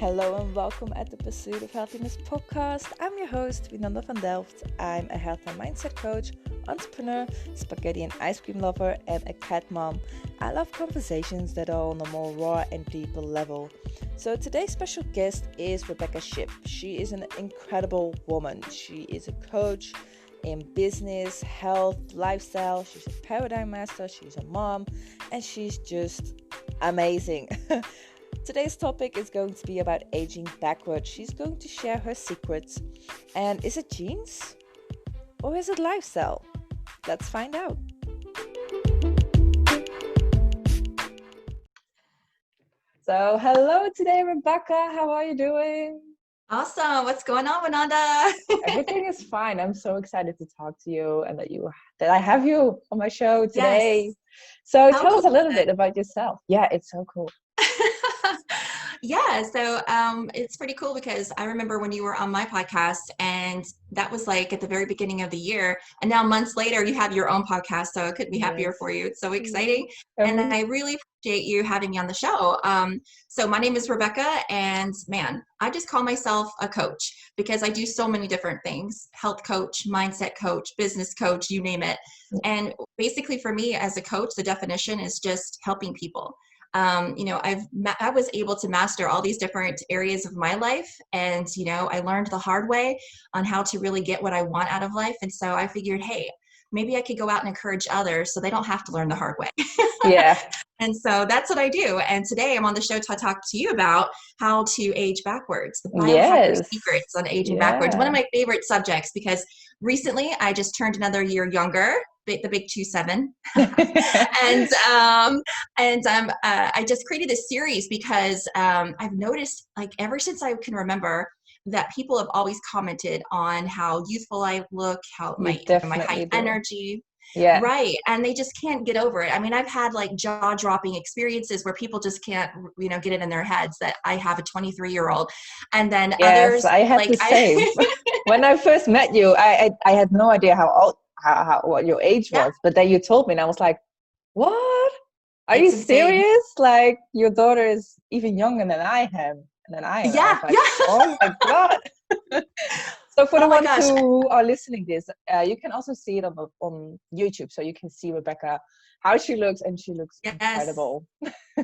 Hello and welcome at the Pursuit of Healthiness podcast. I'm your host, Winanda van Delft. I'm a health and mindset coach, entrepreneur, spaghetti and ice cream lover, and a cat mom. I love conversations that are on a more raw and deeper level. So today's special guest is Rebekah Shipp. She is an incredible woman. She is a coach in business, health, lifestyle. She's a paradigm master, she's a mom, and she's just amazing. Today's topic is going to be about aging backwards. She's going to share her secrets. And is it genes or is it lifestyle? Let's find out. So hello today, Rebekah. How are you doing? Awesome. What's going on, Winanda? Everything is fine. I'm so excited to talk to you and that I have you on my show today. Yes. So tell us a little bit about yourself. Yeah, it's so cool. Yeah, so it's pretty cool because I remember when you were on my podcast, and that was like at the very beginning of the year, and now months later you have your own podcast, so I couldn't be happier for you. It's so exciting. And I really appreciate you having me on the show. So my name is Rebekah, and man, I just call myself a coach because I do so many different things: health coach, mindset coach, business coach, you name it. And basically for me as a coach, the definition is just helping people. I was able to master all these different areas of my life, and I learned the hard way on how to really get what I want out of life. And so I figured, hey, maybe I could go out and encourage others so they don't have to learn the hard way. Yeah. And so that's what I do. And today I'm on the show to talk to you about how to age backwards, the biohacker secrets on aging backwards. One of my favorite subjects, because recently I just turned another year younger, the big 27. and I just created this series because I've noticed, like, ever since I can remember, that people have always commented on how youthful I look, how my high energy. Yeah. Right. And they just can't get over it. I mean, I've had like jaw-dropping experiences where people just can't, get it in their heads that I have a 23-year-old. And then others. I had the same. When I first met you, I had no idea how old, what your age was. But then you told me and I was like, what? Are you serious? Like, your daughter is even younger than I am. And then I was like, oh my God. So for the ones who are listening to this, you can also see it on YouTube. So you can see Rebekah, how she looks, and she looks incredible.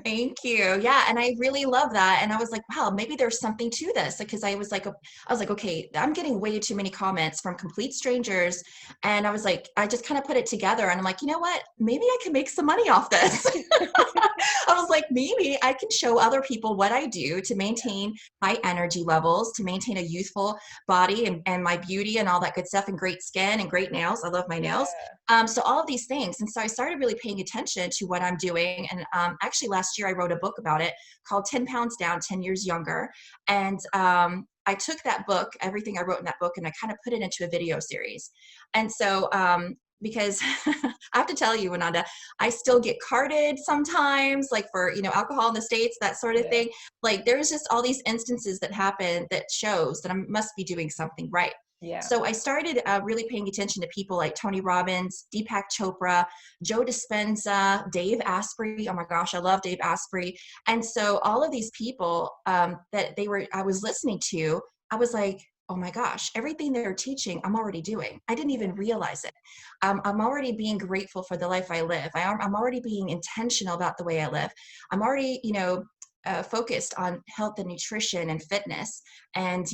Thank you. Yeah. And I really love that. And I was like, wow, maybe there's something to this, because I was like, okay, I'm getting way too many comments from complete strangers. And I was like, I just kind of put it together and I'm like, you know what, maybe I can make some money off this. I was like, maybe I can show other people what I do to maintain high energy levels, to maintain a youthful body and my beauty and all that good stuff, and great skin and great nails. I love my nails. So all of these things. And so I started really paying attention to what I'm doing. And actually last year I wrote a book about it called 10 Pounds Down, 10 Years Younger. And I took that book, everything I wrote in that book, and I kind of put it into a video series. And so because I have to tell you, Winanda, I still get carded sometimes, like for, alcohol in the States, that sort of thing. Like, there's just all these instances that happen that shows that I must be doing something right. Yeah. So I started really paying attention to people like Tony Robbins, Deepak Chopra, Joe Dispenza, Dave Asprey. Oh my gosh, I love Dave Asprey. And so all of these people I was listening to, I was like, oh my gosh, everything they're teaching, I'm already doing. I didn't even realize it. I'm already being grateful for the life I live. I'm already being intentional about the way I live. I'm already, focused on health and nutrition and fitness and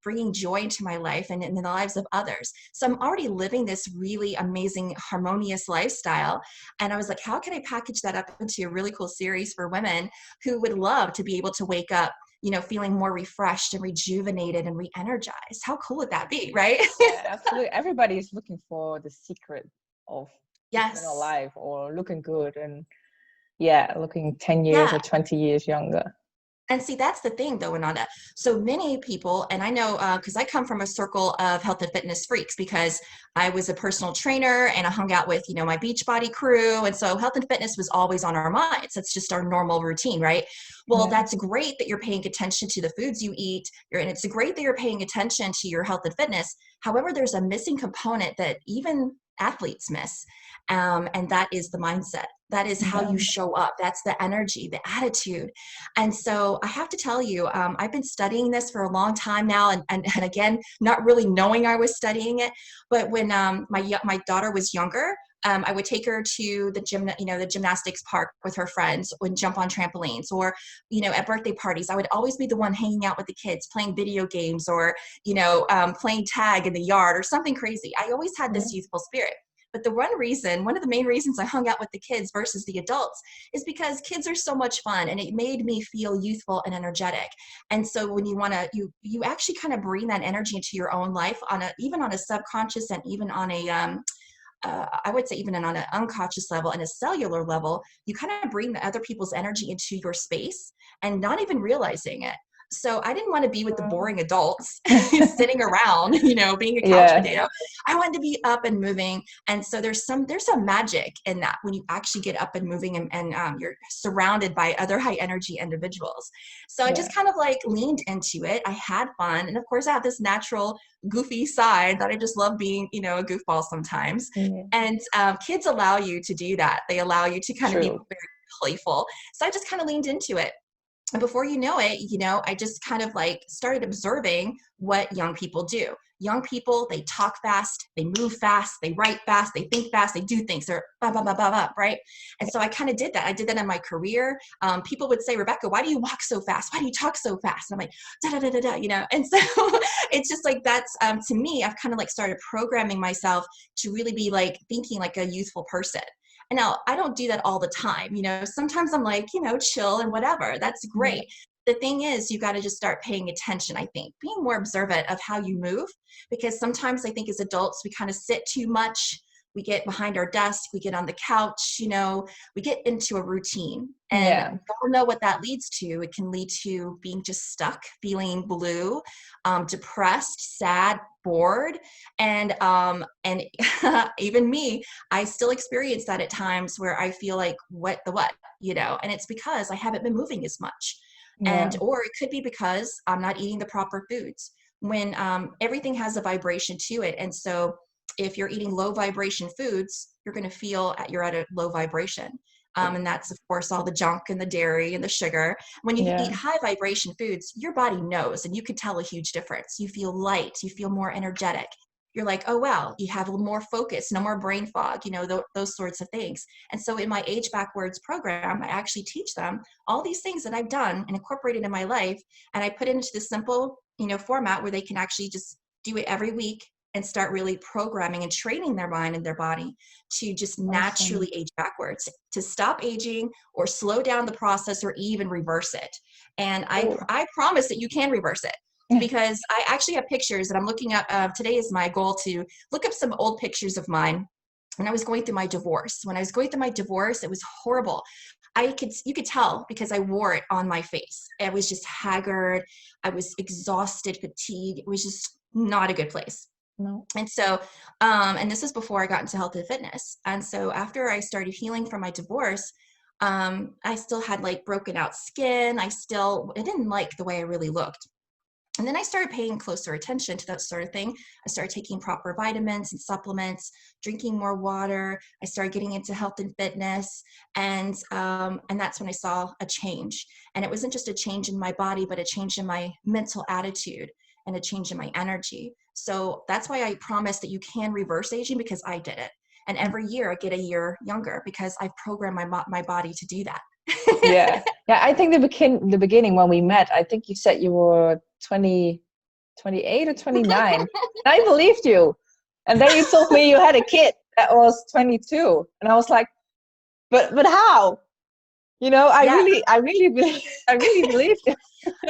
bringing joy into my life and in the lives of others. So I'm already living this really amazing, harmonious lifestyle. And I was like, how can I package that up into a really cool series for women who would love to be able to wake up, feeling more refreshed and rejuvenated and re-energized? How cool would that be, right? Yeah, absolutely. Everybody is looking for the secret of eternal life or looking good and looking 10 years or 20 years younger. And see, that's the thing though, Ananda. So many people, and I know because I come from a circle of health and fitness freaks, because I was a personal trainer and I hung out with, my Beachbody crew. And so health and fitness was always on our minds. That's just our normal routine, right? Well, that's great that you're paying attention to the foods you eat. And it's great that you're paying attention to your health and fitness. However, there's a missing component that even athletes miss. And that is the mindset. That is how you show up. That's the energy, the attitude. And so I have to tell you, I've been studying this for a long time now. And again, not really knowing I was studying it. But when my daughter was younger, I would take her to the gym, the gymnastics park with her friends, would jump on trampolines, or, at birthday parties, I would always be the one hanging out with the kids, playing video games, or, playing tag in the yard or something crazy. I always had this youthful spirit. But one of the main reasons I hung out with the kids versus the adults is because kids are so much fun, and it made me feel youthful and energetic. And so when you actually kind of bring that energy into your own life even on a subconscious, and even on a, I would say even on an unconscious level and a cellular level, you kind of bring the other people's energy into your space and not even realizing it. So I didn't want to be with the boring adults sitting around, being a couch potato. I wanted to be up and moving. And so there's some magic in that when you actually get up and moving, and you're surrounded by other high energy individuals. So I just kind of like leaned into it. I had fun. And of course I have this natural goofy side that I just love being, a goofball sometimes. And kids allow you to do that. They allow you to kind of be very playful. So I just kind of leaned into it. And before you know it, I just kind of like started observing what young people do. Young people, they talk fast, they move fast, they write fast, they think fast, they do things. They're blah, blah, blah, blah, blah, right? And so I kind of did that. I did that in my career. People would say, Rebekah, why do you walk so fast? Why do you talk so fast? And I'm like, da, da, da, da, da, And so it's just like, that's, to me, I've kind of like started programming myself to really be like thinking like a youthful person. And now I don't do that all the time. Sometimes I'm like, chill and whatever. That's great. The thing is, you got to just start paying attention, I think, being more observant of how you move, because sometimes I think as adults, we kind of sit too much. We get behind our desk, we get on the couch, we get into a routine, and we don't know what that leads to. It can lead to being just stuck, feeling blue, depressed, sad, bored. And even me, I still experience that at times where I feel like, what, and it's because I haven't been moving as much. Or it could be because I'm not eating the proper foods, when everything has a vibration to it. And so if you're eating low vibration foods, you're going to feel you're at a low vibration. And that's, of course, all the junk and the dairy and the sugar. When you eat high vibration foods, your body knows, and you can tell a huge difference. You feel light, you feel more energetic. You're like, oh, wow, you have a little more focus, no more brain fog, those sorts of things. And so in my Age Backwards program, I actually teach them all these things that I've done and incorporated in my life. And I put it into this simple, format where they can actually just do it every week and start really programming and training their mind and their body to just naturally age backwards, to stop aging or slow down the process or even reverse it. And I promise that you can reverse it, because I actually have pictures that I'm looking up. Today is my goal to look up some old pictures of mine when I was going through my divorce. When I was going through my divorce, it was horrible. You could tell because I wore it on my face. I was just haggard. I was exhausted, fatigued. It was just not a good place. No. And so, and this is before I got into health and fitness. And so after I started healing from my divorce, I still had like broken out skin. I didn't like the way I really looked. And then I started paying closer attention to that sort of thing. I started taking proper vitamins and supplements, drinking more water. I started getting into health and fitness. And that's when I saw a change. And it wasn't just a change in my body, but a change in my mental attitude and a change in my energy. So that's why I promise that you can reverse aging, because I did it. And every year I get a year younger because I've programmed my body to do that. Yeah. I think the beginning when we met, I think you said you were 28 or 29. I believed you. And then you told me you had a kid that was 22. And I was like, but how? I really believed you.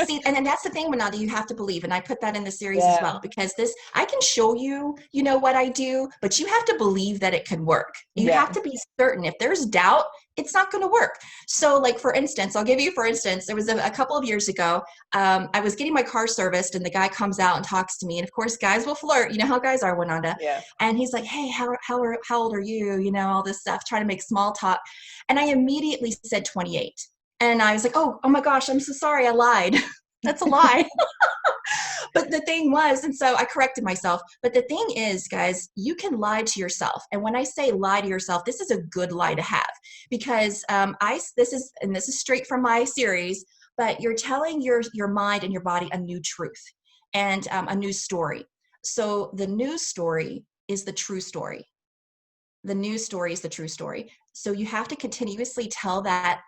See, and then that's the thing, Manada, you have to believe. And I put that in the series as well, because I can show you, what I do, but you have to believe that it can work. You have to be certain. If there's doubt, it's not going to work. So like, for instance, there was a couple of years ago, I was getting my car serviced, and the guy comes out and talks to me. And of course, guys will flirt. You know how guys are, Winanda. Yeah. And he's like, hey, how old are you? All this stuff, trying to make small talk. And I immediately said 28. And I was like, oh my gosh, I'm so sorry. I lied. That's a lie. But the thing was, and so I corrected myself, but the thing is, guys, you can lie to yourself. And when I say lie to yourself, this is a good lie to have, because this is straight from my series, but you're telling your mind and your body a new truth and a new story. So the news story is the true story. The news story is the true story. So you have to continuously tell that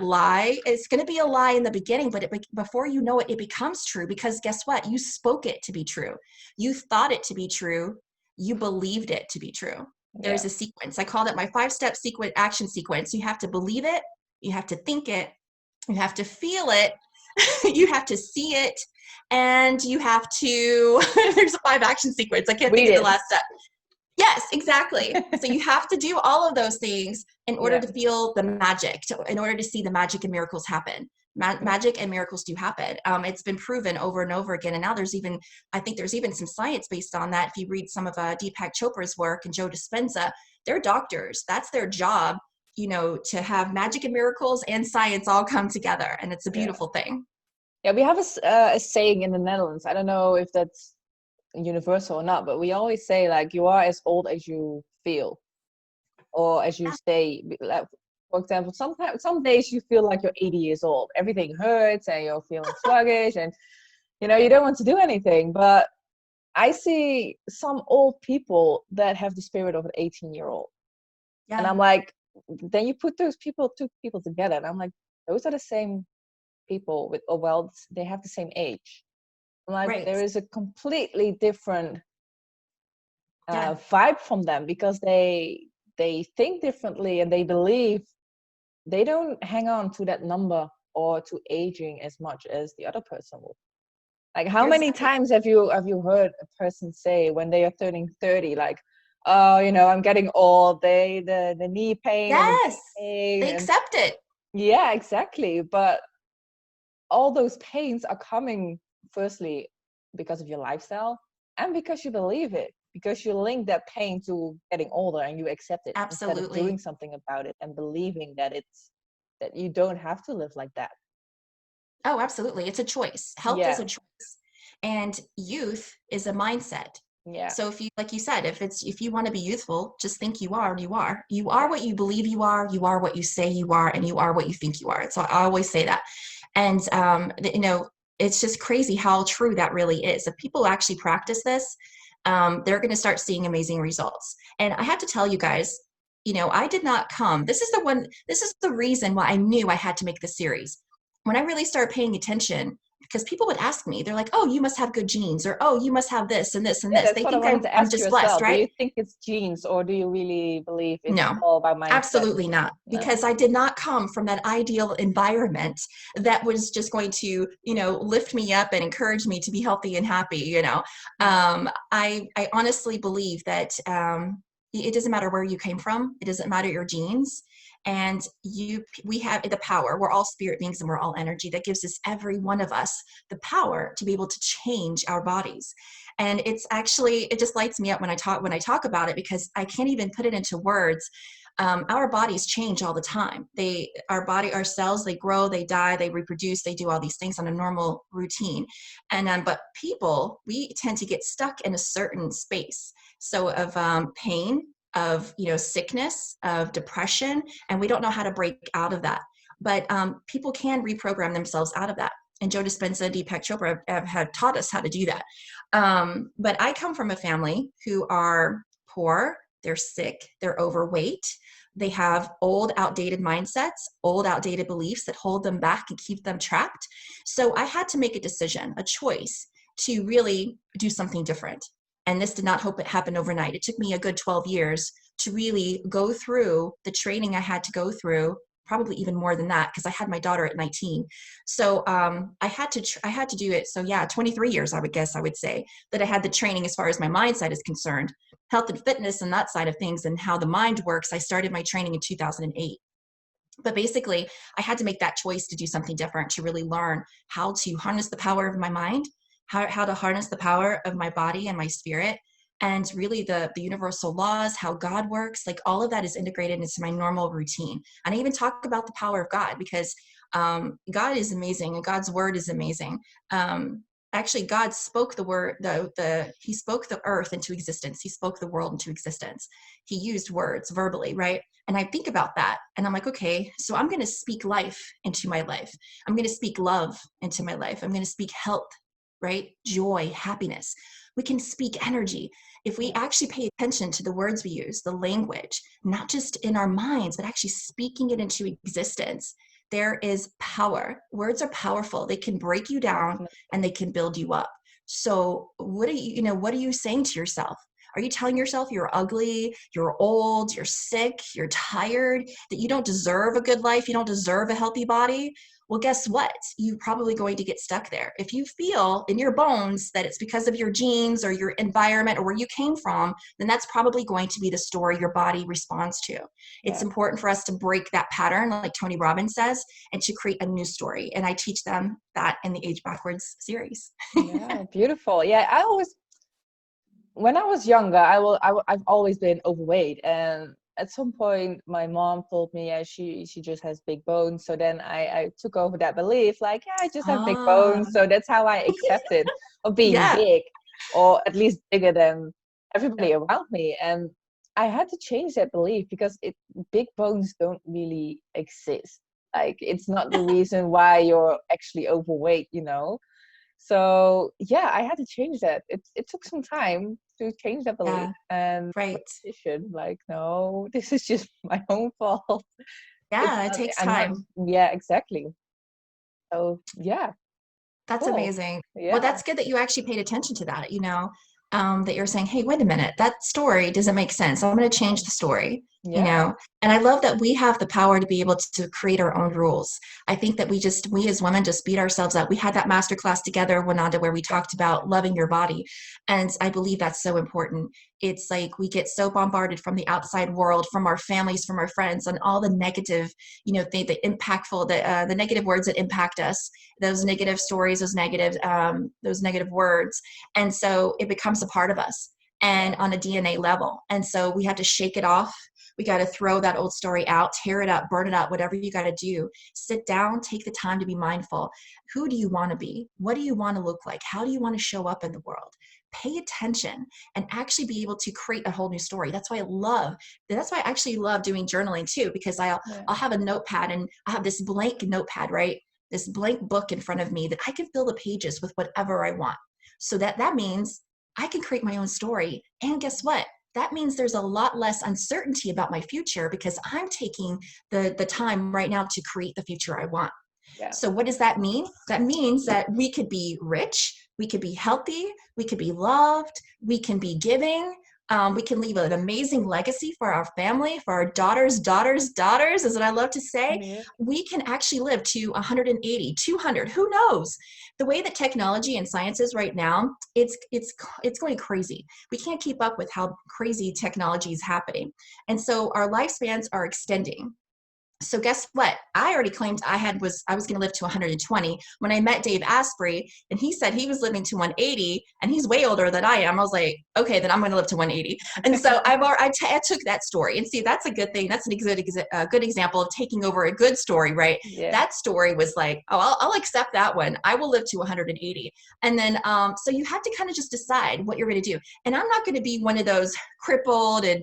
lie. It's going to be a lie in the beginning, but before you know it, it becomes true, because guess what? You spoke it to be true. You thought it to be true. You believed it to be true. There's a sequence. I call it my 5-step action sequence. You have to believe it. You have to think it. You have to feel it. You have to see it. And you have to, there's a 5 action sequence. I can't think of the last step. Yes, exactly. So you have to do all of those things in order to feel the magic, in order to see the magic and miracles happen. Magic and miracles do happen. It's been proven over and over again. And now I think there's even some science based on that. If you read some of Deepak Chopra's work and Joe Dispenza, they're doctors. That's their job, to have magic and miracles and science all come together. And it's a beautiful thing. Yeah, we have a saying in the Netherlands. I don't know if that's universal or not, but we always say, like, you are as old as you feel, or as you stay. Like, for example, some days you feel like you're 80 years old. Everything hurts and you're feeling sluggish, and you don't want to do anything. But I see some old people that have the spirit of an 18-year-old, and I'm like, then you put two people together, and I'm like, those are the same people they have the same age. Like, there is a completely different vibe from them, because they think differently, and they believe. They don't hang on to that number or to aging as much as the other person would. Like, how many times have you heard a person say when they are turning 30, like, oh, I'm getting old, the knee pain. Yes, they accept it. Yeah, exactly. But all those pains are coming firstly because of your lifestyle, and because you believe it, because you link that pain to getting older, and you accept it. Absolutely. Instead of doing something about it and believing that you don't have to live like that. Oh, absolutely. It's a choice. Health is a choice, and youth is a mindset. Yeah. So like you said, if you want to be youthful, just think you are what you believe you are what you say you are, and you are what you think you are. So I always say that. And, it's just crazy how true that really is. If people actually practice this, they're going to start seeing amazing results. And I have to tell you guys, I did not come. This is the reason why I knew I had to make this series. When I really started paying attention, because people would ask me, they're like, oh, you must have good genes, or, oh, you must have this and this and this. They think I'm just blessed, right? Do you think it's genes, or do you really believe it's all by mindset? Absolutely not. No. Because I did not come from that ideal environment that was just going to, lift me up and encourage me to be healthy and happy. I honestly believe that it doesn't matter where you came from. It doesn't matter your genes. And we have the power. We're all spirit beings, and we're all energy. That gives us, every one of us, the power to be able to change our bodies. And it just lights me up when I talk about it, because I can't even put it into words. Our bodies change all the time. Our cells, they grow, they die, they reproduce, they do all these things on a normal routine. And but people, we tend to get stuck in a certain space. So of pain, of sickness, of depression, and we don't know how to break out of that. But people can reprogram themselves out of that. And Joe Dispenza and Deepak Chopra have taught us how to do that. But I come from a family who are poor, they're sick, they're overweight, they have old, outdated mindsets, old, outdated beliefs that hold them back and keep them trapped. So I had to make a decision, a choice, to really do something different. And this did not happen overnight. It took me a good 12 years to really go through the training I had to go through, probably even more than that, because I had my daughter at 19. So I had to do it. So 23 years, I would say, that I had the training as far as my mindset is concerned. Health and fitness and that side of things, and how the mind works, I started my training in 2008. But basically, I had to make that choice to do something different, to really learn how to harness the power of my mind, how to harness the power of my body and my spirit, and really the universal laws, how God works. Like, all of that is integrated into my normal routine. And I even talk about the power of God, because God is amazing, and God's word is amazing. Actually, God spoke the word, he spoke the earth into existence. He spoke the world into existence. He used words verbally, right? And I think about that and I'm like, okay, so I'm going to speak life into my life. I'm going to speak love into my life. I'm going to speak health, right? Joy, happiness. We can speak energy. If we actually pay attention to the words we use, the language, not just in our minds, but actually speaking it into existence, there is power. Words are powerful. They can break you down and they can build you up. So what are you saying to yourself? Are you telling yourself you're ugly, you're old, you're sick, you're tired, that you don't deserve a good life, you don't deserve a healthy body? Well, guess what? You're probably going to get stuck there. If you feel in your bones that it's because of your genes or your environment or where you came from, then that's probably going to be the story your body responds to. It's important for us to break that pattern, like Tony Robbins says, and to create a new story. And I teach them that in the Age Backwards series. Yeah, beautiful. Yeah, when I was younger, I've always been overweight, and at some point my mom told me, yeah, she just has big bones. So then I took over that belief, like, yeah, I just have big bones. So that's how I accepted of being big, or at least bigger than everybody around me. And I had to change that belief because big bones don't really exist. Like, it's not the reason why you're actually overweight, So yeah, I had to change that. It took some time to change that belief and decision. Like, no, this is just my own fault. Yeah, it takes time. Yeah, exactly. So yeah. That's amazing. Yeah. Well, that's good that you actually paid attention to that, that you're saying, hey, wait a minute, that story doesn't make sense. I'm going to change the story, and I love that we have the power to be able to create our own rules. I think that we as women just beat ourselves up. We had that masterclass together, Wananda, where we talked about loving your body. And I believe that's so important. It's like we get so bombarded from the outside world, from our families, from our friends, on all the negative, the impactful, the negative words that impact us, those negative stories, those negative words. And so it becomes a part of us and on a DNA level. And so we have to shake it off. We got to throw that old story out, tear it up, burn it up, whatever you got to do. Sit down, take the time to be mindful. Who do you want to be? What do you want to look like? How do you want to show up in the world? Pay attention and actually be able to create a whole new story. That's why I actually love doing journaling too, because I'll have a notepad, and I have this blank notepad, right? This blank book in front of me that I can fill the pages with whatever I want. So that means I can create my own story. And guess what? That means there's a lot less uncertainty about my future because I'm taking the time right now to create the future I want. Yeah. So what does that mean? That means that we could be rich, we could be healthy, we could be loved, we can be giving. We can leave an amazing legacy for our family, for our daughters is what I love to say. Yeah. We can actually live to 180, 200, who knows? The way that technology and science is right now, it's going crazy. We can't keep up with how crazy technology is happening. And so our lifespans are extending. So guess what? I already claimed I was going to live to 120 when I met Dave Asprey, and he said he was living to 180, and he's way older than I am. I was like, okay, then I'm going to live to 180. And so I took that story, and see, that's a good thing. That's a good example of taking over a good story, right? Yeah. That story was like, oh, I'll accept that one. I will live to 180. And then, so you have to kind of just decide what you're going to do. And I'm not going to be one of those crippled and,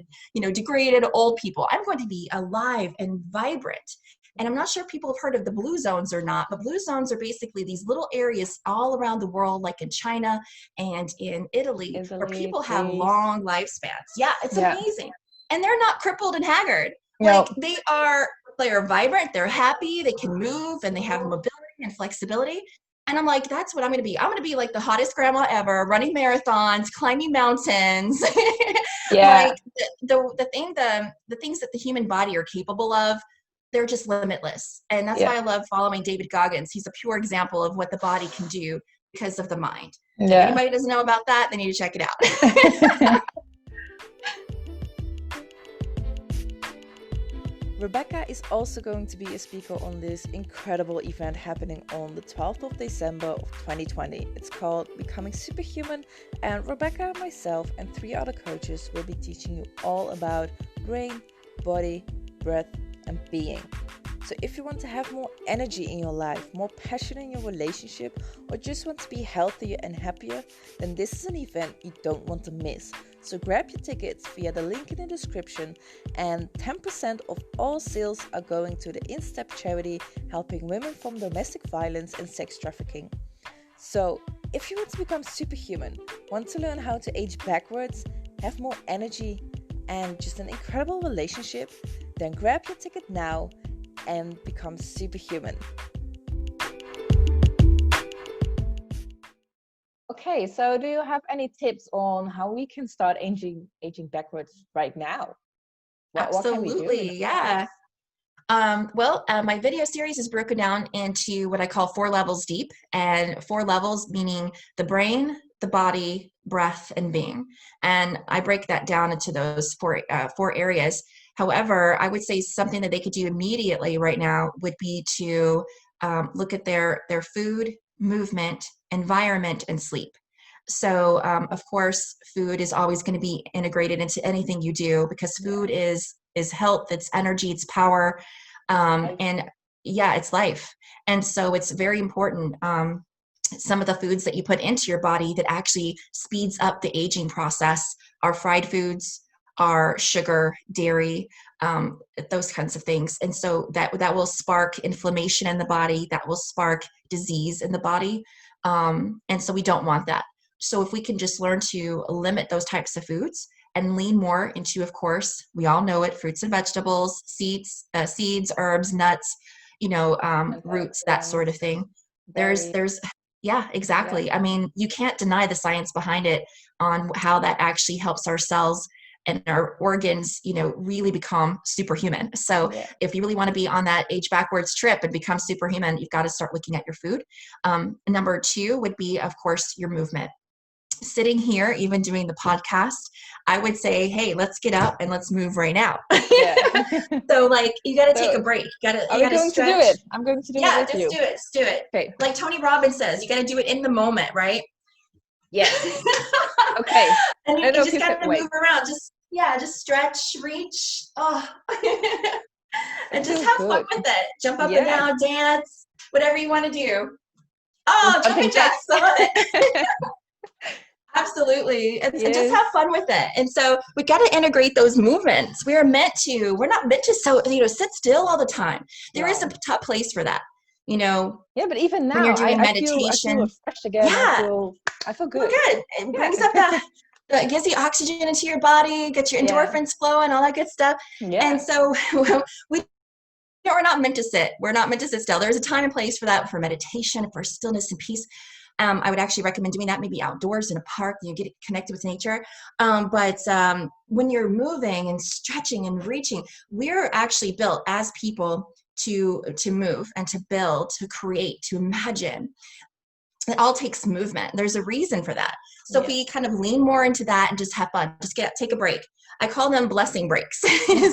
degraded old people. I'm going to be alive and vibrant. And I'm not sure if people have heard of the blue zones or not, but blue zones are basically these little areas all around the world, like in China and in Italy where people have long lifespans. Yeah, it's amazing. And they're not crippled and haggard. Like they are vibrant, they're happy, they can move, and they have mobility and flexibility. And I'm like, that's what I'm going to be. I'm going to be like the hottest grandma ever, running marathons, climbing mountains. Yeah. Like the things that the human body are capable of, they're just limitless. And that's why I love following David Goggins. He's a pure example of what the body can do because of the mind. Yeah. If anybody doesn't know about that, they need to check it out. Rebekah is also going to be a speaker on this incredible event happening on the 12th of December of 2020. It's called Becoming Superhuman, and Rebekah, myself, and 3 other coaches will be teaching you all about brain, body, breath, and being. So if you want to have more energy in your life, more passion in your relationship, or just want to be healthier and happier, then this is an event you don't want to miss. So grab your tickets via the link in the description, and 10% of all sales are going to the Instepp charity helping women from domestic violence and sex trafficking. So if you want to become superhuman, want to learn how to age backwards, have more energy, and just an incredible relationship, then grab your ticket now and become superhuman. Okay, so do you have any tips on how we can start aging backwards right now? Absolutely, what can we do in the yeah. My video series is broken down into what I call 4 levels deep, and 4 levels meaning the brain, the body, breath, and being. And I break that down into those four areas. However, I would say something that they could do immediately right now would be to look at their food, movement, environment, and sleep. So, of course, food is always going to be integrated into anything you do, because food is health, it's energy, it's power, and yeah, it's life. And so it's very important. Some of the foods that you put into your body that actually speeds up the aging process are fried foods, are sugar, dairy, those kinds of things. And so that will spark inflammation in the body, that will spark disease in the body. And so we don't want that. So if we can just learn to limit those types of foods and lean more into, of course, we all know it, fruits and vegetables, seeds, herbs, nuts, roots, that sort of thing. Yeah, exactly. Yeah. I mean, you can't deny the science behind it on how that actually helps our cells and our organs, really become superhuman. So if you really want to be on that age backwards trip and become superhuman, you've got to start looking at your food. Number 2 would be, of course, your movement. Sitting here, even doing the podcast, I would say, hey, let's get up and let's move right now. Yeah. So you got to take a break. You got to stretch. To do it? I'm going to do it with you. Yeah, just do it. Okay. Like Tony Robbins says, you got to do it in the moment, right? Yes. Okay. And you just got to move around. Just stretch, reach. Oh. And just have fun with it. Jump up and down, dance, whatever you want to do. Oh, jumping jacks. I love it. Absolutely. And just have fun with it. And so we got to integrate those movements. We're not meant to sit still all the time. There is a top place for that. Yeah, but even now, when you're doing meditation, I feel refreshed again. Yeah. I feel good. Well, good. It brings up it gives the oxygen into your body, gets your endorphins flowing, all that good stuff. Yeah. And so we're not meant to sit. We're not meant to sit still. There's a time and place for that, for meditation, for stillness and peace. I would actually recommend doing that maybe outdoors in a park, get connected with nature. But when you're moving and stretching and reaching, we're actually built as people to move and to build, to create, to imagine. It all takes movement. There's a reason for that. So if we kind of lean more into that and just have fun, take a break. I call them blessing breaks.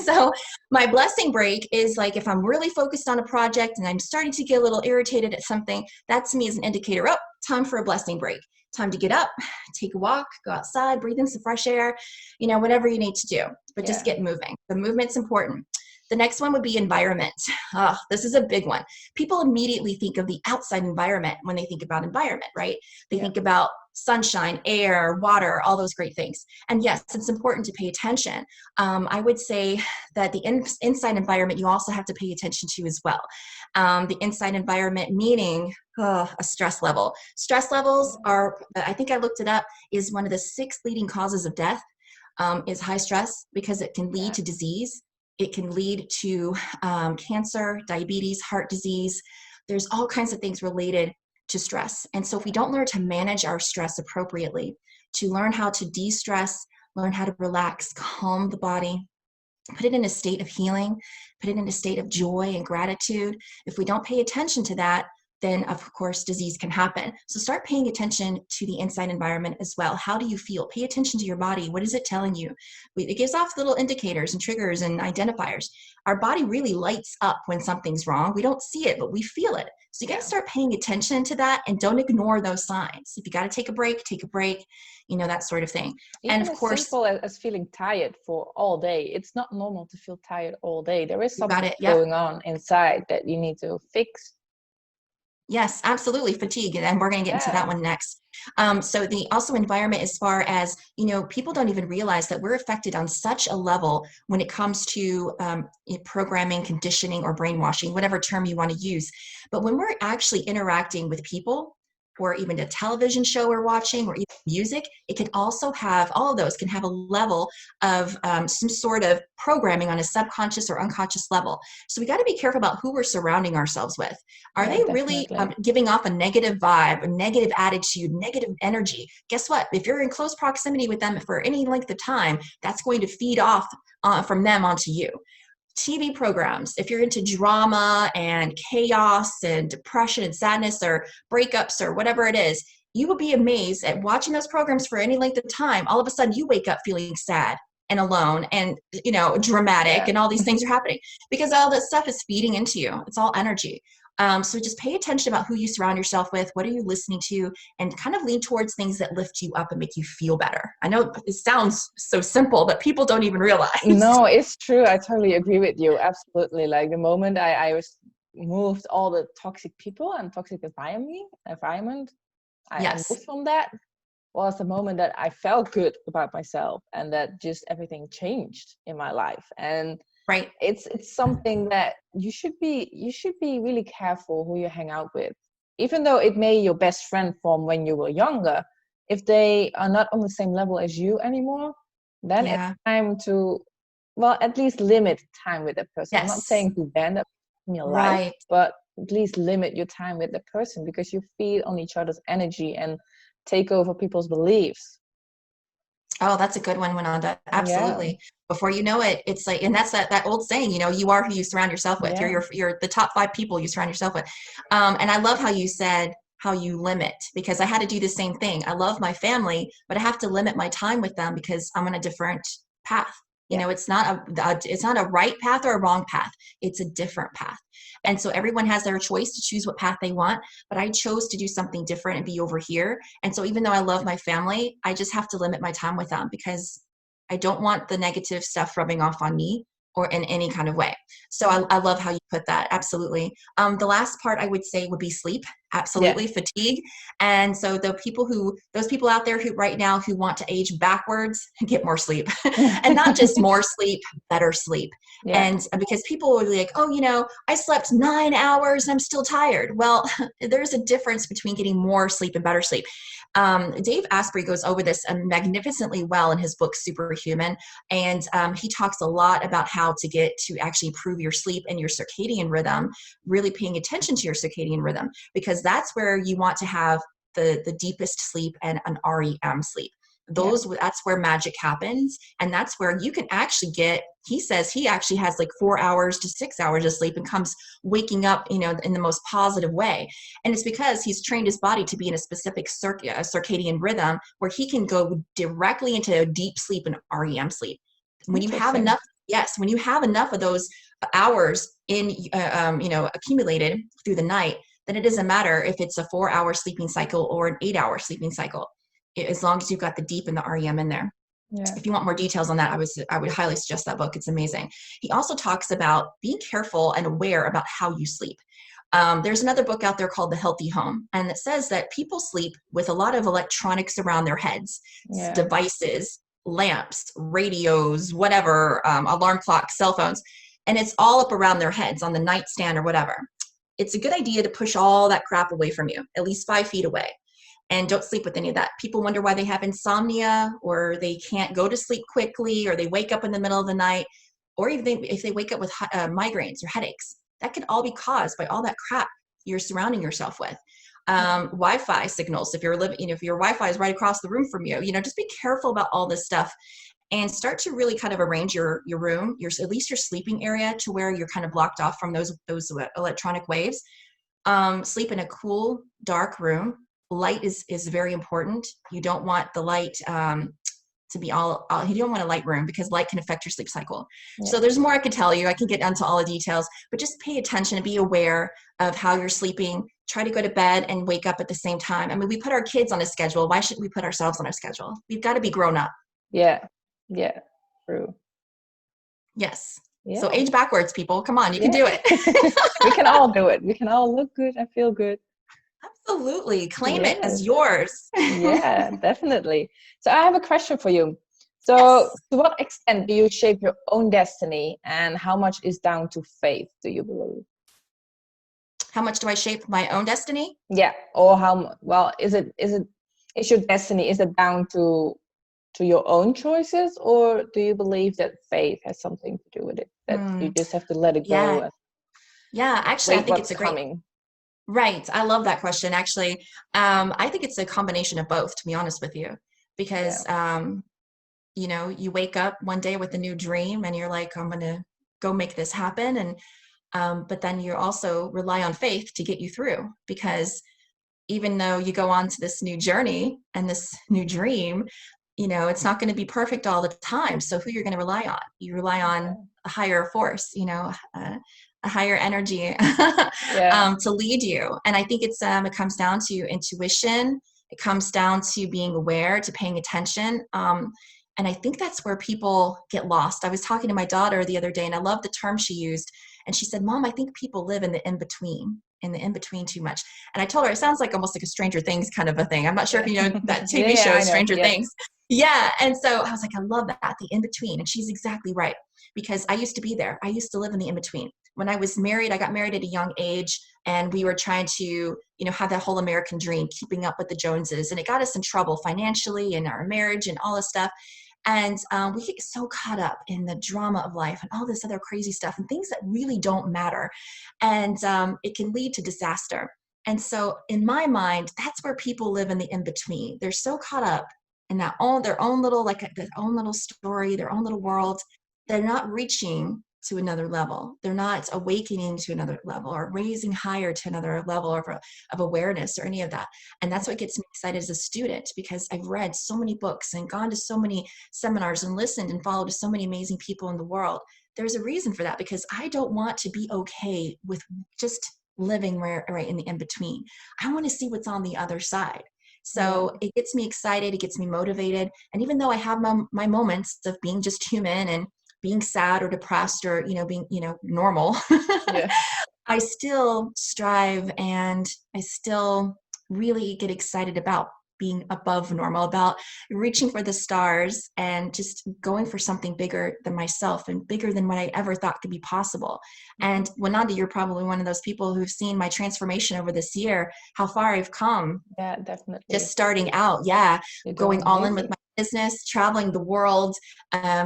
So my blessing break is if I'm really focused on a project and I'm starting to get a little irritated at something, that to me is an indicator, time for a blessing break. Time to get up, take a walk, go outside, breathe in some fresh air, whatever you need to do, but just get moving. The movement's important. The next one would be environment. Oh, this is a big one. People immediately think of the outside environment when they think about environment, right? They think about sunshine, air, water, all those great things. And yes, it's important to pay attention. I would say that the inside environment you also have to pay attention to as well. The inside environment meaning a stress level. Stress levels are, I think I looked it up, is one of the 6 leading causes of death, is high stress, because it can lead to disease. It can lead to cancer, diabetes, heart disease. There's all kinds of things related to stress. And so if we don't learn to manage our stress appropriately, to learn how to de-stress, learn how to relax, calm the body, put it in a state of healing, put it in a state of joy and gratitude, if we don't pay attention to that, then of course disease can happen. So start paying attention to the inside environment as well. How do you feel? Pay attention to your body. What is it telling you? It gives off little indicators and triggers and identifiers. Our body really lights up when something's wrong. We don't see it, but we feel it. So you got to start paying attention to that and don't ignore those signs. If you got to take a break, that sort of thing. Even And of as course, simple as feeling tired for all day. It's not normal to feel tired all day. There is you got something it. Yep. going on inside that you need to fix. Yes, absolutely. Fatigue. And we're going to get into that one next. So the also environment, as far as, people don't even realize that we're affected on such a level when it comes to programming, conditioning, or brainwashing, whatever term you want to use. But when we're actually interacting with people, or even a television show we're watching, or even music, it can also have, all of those can have a level of some sort of programming on a subconscious or unconscious level. So we got to be careful about who we're surrounding ourselves with. Are they really giving off a negative vibe, a negative attitude, negative energy? Guess what? If you're in close proximity with them for any length of time, that's going to feed off from them onto you. TV programs, if you're into drama and chaos and depression and sadness or breakups or whatever it is, you will be amazed at watching those programs for any length of time. All of a sudden you wake up feeling sad and alone and, dramatic, and all these things are happening because all this stuff is feeding into you. It's all energy. So just pay attention about who you surround yourself with. What are you listening to? And kind of lean towards things that lift you up and make you feel better. I know it sounds so simple, but people don't even realize. No, it's true. I totally agree with you. Absolutely. Like the moment I was moved all the toxic people and toxic environment, I moved from that, was the moment that I felt good about myself and that just everything changed in my life. And right, it's something that you should be really careful who you hang out with, even though it may be your best friend from when you were younger. If they are not on the same level as you anymore, then it's time to, well, at least limit time with that person. I'm not saying to ban that in your life, but at least limit your time with the person, because you feed on each other's energy and take over people's beliefs. Oh, that's a good one, Winanda. Absolutely. Before you know it, it's like, and that's that old saying, you are who you surround yourself with. You're the top 5 people you surround yourself with. And I love how you said how you limit, because I had to do the same thing. I love my family, but I have to limit my time with them because I'm on a different path. It's not a right path or a wrong path. It's a different path. And so everyone has their choice to choose what path they want, but I chose to do something different and be over here. And so even though I love my family, I just have to limit my time with them because I don't want the negative stuff rubbing off on me or in any kind of way. So I love how you put that. Absolutely. The last part I would say would be sleep. Absolutely. Fatigue. And so those people out there who right now who want to age backwards, get more sleep. And not just more sleep, better sleep. And because people will be like, oh, I slept 9 hours and I'm still tired. Well, there's a difference between getting more sleep and better sleep. Dave Asprey goes over this magnificently well in his book, Superhuman. And he talks a lot about how to get to actually improve your sleep and your circadian rhythm, really paying attention to your circadian rhythm, because that's where you want to have the deepest sleep and an REM sleep. That's where magic happens. And that's where you can actually he says he actually has like 4 hours to 6 hours of sleep and comes waking up, in the most positive way. And it's because he's trained his body to be in a specific circadian rhythm where he can go directly into deep sleep and REM sleep. When you have enough, when you have enough of those hours accumulated through the night, then it doesn't matter if it's a 4-hour sleeping cycle or an 8-hour sleeping cycle, as long as you've got the deep and the REM in there. If you want more details on that, I would highly suggest that book. It's amazing. He also talks about being careful and aware about how you sleep. There's another book out there called The Healthy Home, and it says that people sleep with a lot of electronics around their heads, devices, lamps, radios, whatever, alarm clocks, cell phones, and it's all up around their heads on the nightstand or whatever. It's a good idea to push all that crap away from you, at least 5 feet away. And don't sleep with any of that. People wonder why they have insomnia, or they can't go to sleep quickly, or they wake up in the middle of the night, or even if they wake up with migraines or headaches. That can all be caused by all that crap you're surrounding yourself with. Wi-Fi signals, if your Wi-Fi is right across the room from you, just be careful about all this stuff and start to really kind of arrange your room, at least your sleeping area, to where you're kind of blocked off from those electronic waves. Sleep in a cool, dark room. Light is very important. You don't want the light to be all, you don't want a light room because light can affect your sleep cycle. Yeah. So there's more I could tell you. I can get into all the details, but just pay attention and be aware of how you're sleeping. Try to go to bed and wake up at the same time. I mean, we put our kids on a schedule. Why shouldn't we put ourselves on a schedule? We've got to be grown up. Yeah. Yeah. True. Yes. Yeah. So age backwards, people. Come on, you can do it. We can all do it. We can all look good and feel good. Absolutely. Claim it as yours. Yeah, definitely. So I have a question for you. So Yes. to what extent do you shape your own destiny, and how much is down to faith, do you believe? How much do I shape my own destiny? Yeah. Or well, is your destiny, is it down to your own choices, or do you believe that faith has something to do with it? That you just have to let it go Yeah. and Yeah. Actually, I wait think what's it's a great, coming. right. I love that question. Actually, I think it's a combination of both, to be honest with you, Yeah. because, you know, you wake up one day with a new dream and you're like, I'm going to go make this happen. And, but then you also rely on faith to get you through, because even though you go on to this new journey and this new dream, you know, it's not going to be perfect all the time. So who you're going to rely on? You rely on a higher force, you know, a higher energy Yeah. to lead you. And I think it comes down to intuition. It comes down to being aware, to paying attention. And I think that's where people get lost. I was talking to my daughter the other day, and I love the term she used. And she said, Mom, I think people live in the in-between too much. And I told her, it sounds like almost like a Stranger Things kind of a thing. I'm not sure if you know that TV Yeah, show, I know. Stranger Yeah. Things. Yeah. And so I was like, I love that, the in-between. And she's exactly right, because I used to be there. I used to live in the in-between. When I was married, I got married at a young age, and we were trying to, you know, have that whole American dream, keeping up with the Joneses. And it got us in trouble financially in our marriage and all this stuff. And we get so caught up in the drama of life and all this other crazy stuff and things that really don't matter. And it can lead to disaster. And so in my mind, that's where people live in the in-between. They're so caught up in their own little, like their own little story, their own little world. They're not reaching to another level. They're not awakening to another level or raising higher to another level of awareness or any of that. And that's what gets me excited as a student, because I've read so many books and gone to so many seminars and listened and followed so many amazing people in the world. There's a reason for that, because I don't want to be okay with just living right in the in-between. I want to see what's on the other side. So it gets me excited, it gets me motivated. And even though I have my moments of being just human and being sad or depressed or, you know, being, you know, normal, Yeah. I still strive, and I still really get excited about being above normal, about reaching for the stars and just going for something bigger than myself and bigger than what I ever thought could be possible. And Wananda, you're probably one of those people who've seen my transformation over this year, how far I've come. Yeah, definitely. Just starting out, going all in with my business, traveling the world,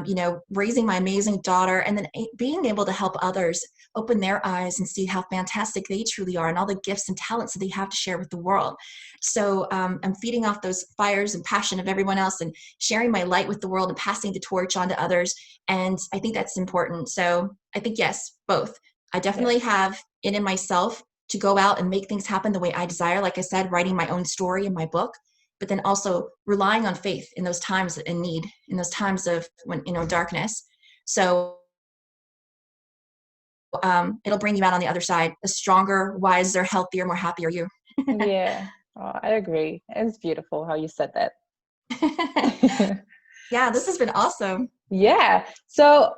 you know, raising my amazing daughter, and then being able to help others open their eyes and see how fantastic they truly are and all the gifts and talents that they have to share with the world. So I'm feeding off those fires and passion of everyone else and sharing my light with the world and passing the torch on to others. And I think that's important. So I think, yes, both. I definitely have it in myself to go out and make things happen the way I desire. Like I said, writing my own story in my book, but then also relying on faith in those times in need, in those times of when, you know, darkness. So it'll bring you out on the other side, a stronger, wiser, healthier, more happier you. Yeah. Oh, I agree. It's beautiful how you said that. Yeah, this has been awesome. Yeah. So,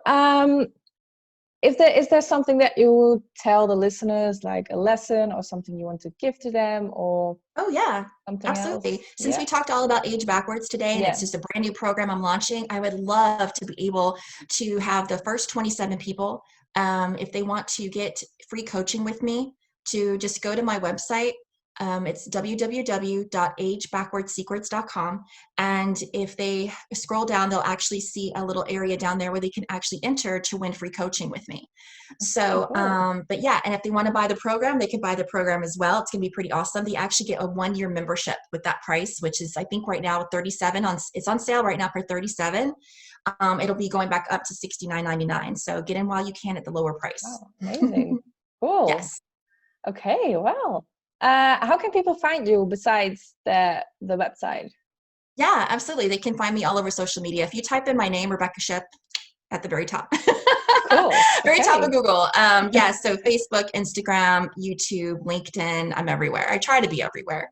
is there something that you would tell the listeners, like a lesson or something you want to give to them, or Oh yeah, something absolutely. else? Since we talked all about age backwards today, and it's just a brand new program I'm launching, I would love to be able to have the first 27 people, if they want to get free coaching with me, to just go to my website. It's www.agebackwardsecrets.com. And if they scroll down, they'll actually see a little area down there where they can actually enter to win free coaching with me. So, but yeah, and if they want to buy the program, they can buy the program as well. It's going to be pretty awesome. They actually get a 1-year membership with that price, which is, I think right now, 37 on, it's on sale right now for 37. It'll be going back up to $69.99. So get in while you can at the lower price. Wow, amazing. Cool. Yes. Okay, well, how can people find you besides the website? Yeah, absolutely. They can find me all over social media. If you type in my name, Rebekah Shipp, at the very top. Cool. Very top of Okay. Google. Yeah, so Facebook, Instagram, YouTube, LinkedIn, I'm everywhere. I try to be everywhere.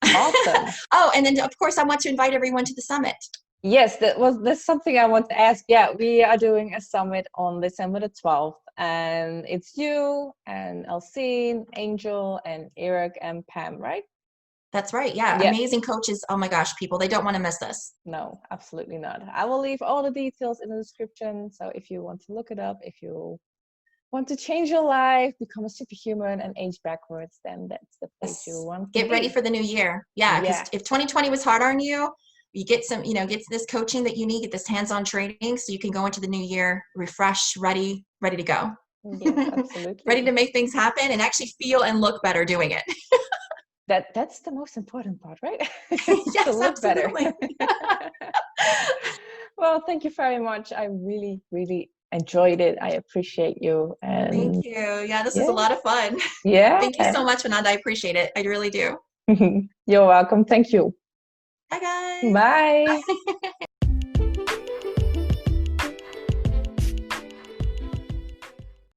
Awesome. Oh, and then of course I want to invite everyone to the summit. Yes, that's something I want to ask. Yeah, we are doing a summit on December the 12th, and it's you and Elsine, Angel, and Eric and Pam, right? That's right. Yeah, Yeah. amazing coaches. Oh my gosh, people, they don't want to miss this. No, absolutely not. I will leave all the details in the description. So if you want to look it up, if you want to change your life, become a superhuman, and age backwards, then that's the place you Yes. want to Get ready be. for the new year. Yeah, because Yeah. if 2020 was hard on you, you get some, get this coaching that you need, get this hands-on training so you can go into the new year refreshed, ready to go. Yes, Ready to absolutely. make things happen and actually feel and look better doing it. That's the most important part, right? To Yes, look better. absolutely. Well, thank you very much. I really, really enjoyed it. I appreciate you. Thank And you. Yeah, this was a yeah, lot of fun. yeah. Thank you so much, Ananda. I appreciate it. I really do. You're welcome. Thank you. Bye, guys. Bye.